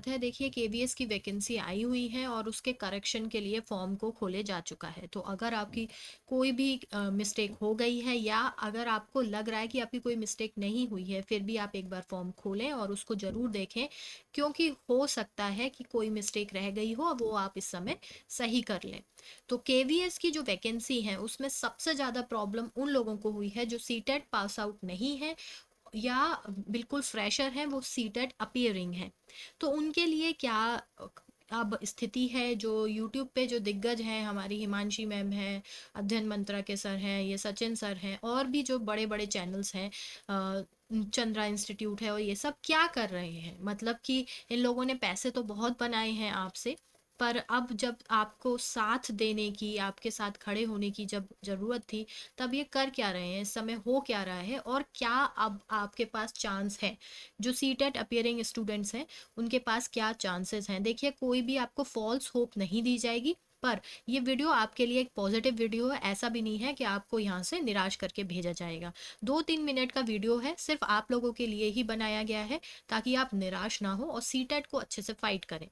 बात है, देखिए केवीएस की वैकेंसी आई हुई है और उसके करेक्शन के लिए फॉर्म को खोले जा चुका है। तो अगर आपकी कोई भी मिस्टेक हो गई है या अगर आपको लग रहा है कि आपकी कोई मिस्टेक नहीं हुई है, फिर भी आप एक बार फॉर्म खोलें और उसको ज़रूर देखें, क्योंकि हो सकता है कि कोई मिस्टेक रह गई हो, वो आप इस समय सही कर लें। तो केवीएस की जो वैकेंसी है उसमें सबसे ज़्यादा प्रॉब्लम उन लोगों को हुई है जो सीटेट पास आउट नहीं है या बिल्कुल फ्रेशर हैं, वो सीटेट अपीयरिंग है। तो उनके लिए क्या अब स्थिति है, जो यूट्यूब पे जो दिग्गज हैं, हमारी हिमांशी मैम हैं, अध्ययन मंत्रा के सर हैं, ये सचिन सर हैं, और भी जो बड़े बड़े चैनल्स हैं, चंद्रा इंस्टीट्यूट है, और ये सब क्या कर रहे हैं, मतलब कि इन लोगों ने पैसे तो बहुत बनाए हैं आपसे, पर अब जब आपको साथ देने की, आपके साथ खड़े होने की जब ज़रूरत थी, तब ये कर क्या रहे हैं, इस समय हो क्या रहा है, और क्या अब आपके पास चांस है, जो सीटेट अपियरिंग स्टूडेंट्स हैं उनके पास क्या चांसेस हैं। देखिए, कोई भी आपको फॉल्स होप नहीं दी जाएगी, पर ये वीडियो आपके लिए एक पॉजिटिव वीडियो है, ऐसा भी नहीं है कि आपको यहाँ से निराश करके भेजा जाएगा। 2-3 मिनट का वीडियो है, सिर्फ आप लोगों के लिए ही बनाया गया है, ताकि आप निराश ना हो और सीटेट को अच्छे से फाइट करें।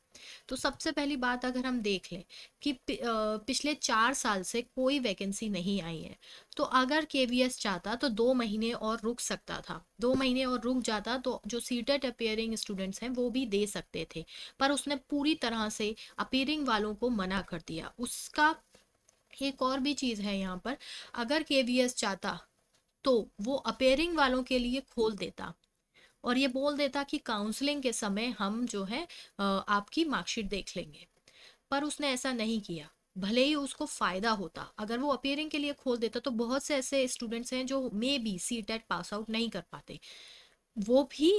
तो सबसे पहली बात अगर हम देख लें कि पिछले 4 साल से कोई वैकेंसी नहीं आई है, तो अगर केवीएस चाहता तो 2 महीने और रुक सकता था, 2 महीने और रुक जाता तो जो सीटेट अपीयरिंग स्टूडेंट्स हैं वो भी दे सकते थे, पर उसने पूरी तरह से अपीयरिंग वालों को मना कर दिया। उसका एक और भी चीज़ है यहाँ पर, अगर केवीएस चाहता तो वो अपीयरिंग वालों के लिए खोल देता और ये बोल देता कि काउंसलिंग के समय हम जो है आपकी मार्कशीट देख लेंगे, पर उसने ऐसा नहीं किया। भले ही उसको फायदा होता, अगर वो अपीयरिंग के लिए खोल देता तो बहुत से ऐसे स्टूडेंट्स हैं जो may be CTET pass out नहीं कर पाते, वो भी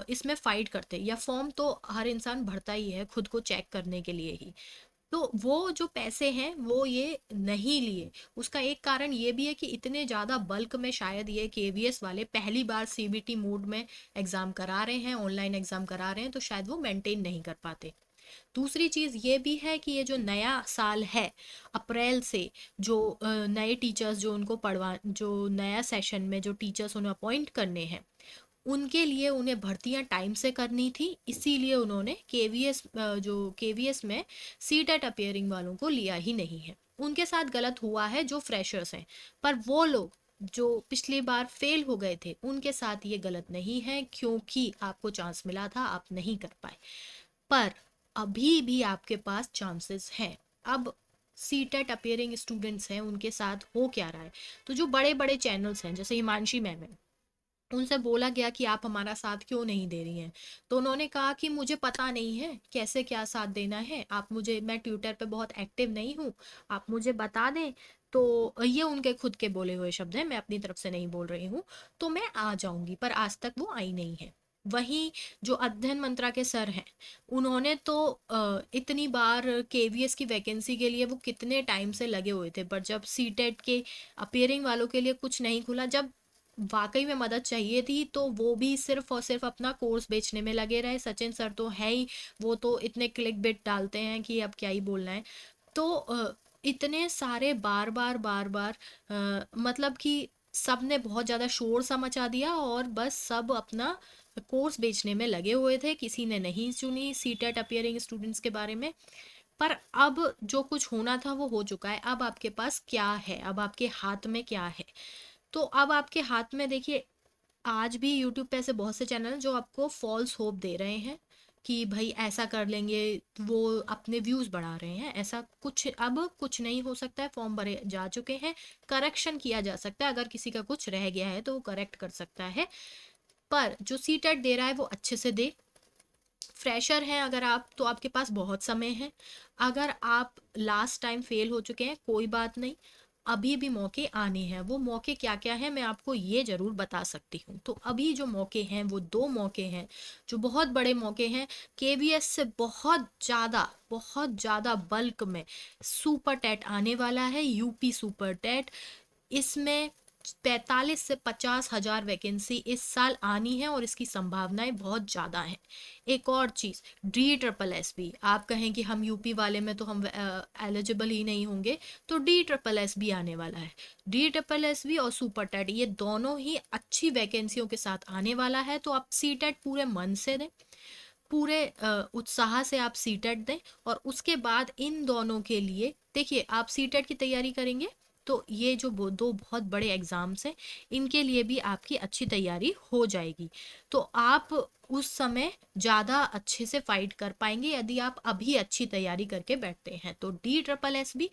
इसमें फाइट करते, या फॉर्म तो हर इंसान भरता ही है खुद को चेक करने के लिए ही, तो वो जो पैसे हैं वो ये नहीं लिए। उसका एक कारण ये भी है कि इतने ज़्यादा बल्क में शायद ये केवीएस वाले पहली बार सीबीटी मोड में एग्ज़ाम करा रहे हैं, ऑनलाइन एग्ज़ाम करा रहे हैं, तो शायद वो मेंटेन नहीं कर पाते। दूसरी चीज़ ये भी है कि ये जो नया साल है, अप्रैल से जो नए टीचर्स जो उनको पढ़वा, जो नया सेशन में जो टीचर्स उन्हें अपॉइंट करने हैं, उनके लिए उन्हें भर्तियां टाइम से करनी थी, इसीलिए उन्होंने केवीएस जो केवीएस में सीटेट अपीयरिंग वालों को लिया ही नहीं है। उनके साथ गलत हुआ है जो फ्रेशर्स हैं, पर वो लोग जो पिछली बार फेल हो गए थे उनके साथ ये गलत नहीं है, क्योंकि आपको चांस मिला था, आप नहीं कर पाए, पर अभी भी आपके पास चांसेस हैं। अब सीटेट अपीयरिंग स्टूडेंट्स हैं, उनके साथ हो क्या रहा है, तो जो बड़े बड़े चैनल्स हैं जैसे हिमांशी मैम है, उनसे बोला गया कि आप हमारा साथ क्यों नहीं दे रही हैं, तो उन्होंने कहा कि मुझे पता नहीं है कैसे क्या साथ देना है, आप मुझे, मैं ट्विटर पे बहुत एक्टिव नहीं हूँ, आप मुझे बता दें। तो ये उनके खुद के बोले हुए शब्द हैं, मैं अपनी तरफ से नहीं बोल रही हूँ, तो मैं आ जाऊंगी, पर आज तक वो आई नहीं है। वहीं जो अध्ययन मंत्रा के सर हैं, उन्होंने तो इतनी बार केवीएस की वैकेंसी के लिए वो कितने टाइम से लगे हुए थे, पर जब सीटेट के अपीयरिंग वालों के लिए कुछ नहीं खुला, जब वाकई में मदद चाहिए थी, तो वो भी सिर्फ और सिर्फ अपना कोर्स बेचने में लगे रहे। सचिन सर तो है ही, वो तो इतने क्लिक बिट डालते हैं कि अब क्या ही बोलना है। तो इतने सारे बार बार बार बार मतलब कि सब ने बहुत ज़्यादा शोर सा मचा दिया और बस सब अपना कोर्स बेचने में लगे हुए थे, किसी ने नहीं सुनी सीटेट अपीयरिंग स्टूडेंट्स के बारे में। पर अब जो कुछ होना था वो हो चुका है, अब आपके पास क्या है, अब आपके हाथ में क्या है। तो अब आपके हाथ में देखिए, आज भी यूट्यूब पे ऐसे बहुत से चैनल हैं जो आपको फॉल्स होप दे रहे हैं कि भाई ऐसा कर लेंगे, वो अपने व्यूज़ बढ़ा रहे हैं। ऐसा कुछ अब कुछ नहीं हो सकता है, फॉर्म भरे जा चुके हैं, करेक्शन किया जा सकता है, अगर किसी का कुछ रह गया है तो वो करेक्ट कर सकता है। पर जो सीटेट दे रहा है वो अच्छे से दे। फ्रेशर हैं अगर आप, तो आपके पास बहुत समय है। अगर आप लास्ट टाइम फेल हो चुके हैं, कोई बात नहीं, अभी भी मौके आने हैं। वो मौके क्या क्या हैं मैं आपको ये ज़रूर बता सकती हूँ। तो अभी जो मौके हैं वो 2 मौके हैं जो बहुत बड़े मौके हैं। केवीएस से बहुत ज़्यादा बल्क में सुपर टेट आने वाला है, यूपी सुपर टेट। इसमें 45 से 50 हज़ार वैकेंसी इस साल आनी है और इसकी संभावनाएं बहुत ज़्यादा हैं। एक और चीज़, DSSS, आप कहें कि हम यूपी वाले में तो हम एलिजिबल ही नहीं होंगे, तो DSSS भी आने वाला है। DSSS और सुपर टेट ये दोनों ही अच्छी वैकेंसियों के साथ आने वाला है, तो आप सी टेट पूरे मन से दें। पूरे उत्साह से आप सीटेट दें। और उसके बाद इन दोनों के लिए देखिए, आप सीटेट की तैयारी करेंगे तो ये जो दो बहुत बड़े एग्जाम्स हैं, इनके लिए भी आपकी अच्छी तैयारी हो जाएगी। तो आप उस समय ज़्यादा अच्छे से फाइट कर पाएंगे यदि आप अभी अच्छी तैयारी करके बैठते हैं। तो DSSB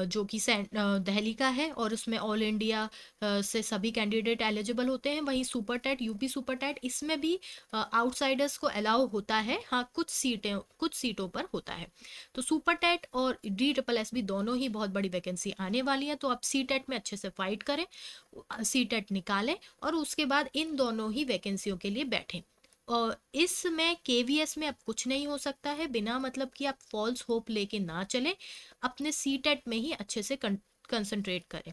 जो कि दिल्ली का है और उसमें ऑल इंडिया से सभी कैंडिडेट एलिजिबल होते हैं। वहीं super TET, UP super TET, इसमें भी आउटसाइडर्स को अलाउ होता है, हाँ कुछ सीटों पर होता है। तो सुपर टेट और DSSB दोनों ही बहुत बड़ी वैकेंसी आने वाली है। तो आप सी टेट में अच्छे से फाइट करें, सी टेट निकालें और उसके बाद इन दोनों ही वैकेंसियों के लिए बैठें। और इसमें KVS में अब कुछ नहीं हो सकता है, बिना मतलब कि आप फॉल्स होप लेके ना चलें, अपने सी टेट में ही अच्छे से कंसंट्रेट करें।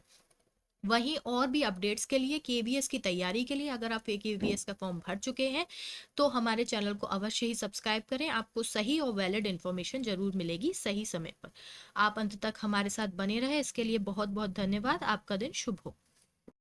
वहीं और भी अपडेट्स के लिए, KVS की तैयारी के लिए, अगर आप KVS का फॉर्म भर चुके हैं तो हमारे चैनल को अवश्य ही सब्सक्राइब करें। आपको सही और वैलिड इन्फॉर्मेशन जरूर मिलेगी सही समय पर। आप अंत तक हमारे साथ बने रहे, इसके लिए बहुत बहुत धन्यवाद। आपका दिन शुभ हो।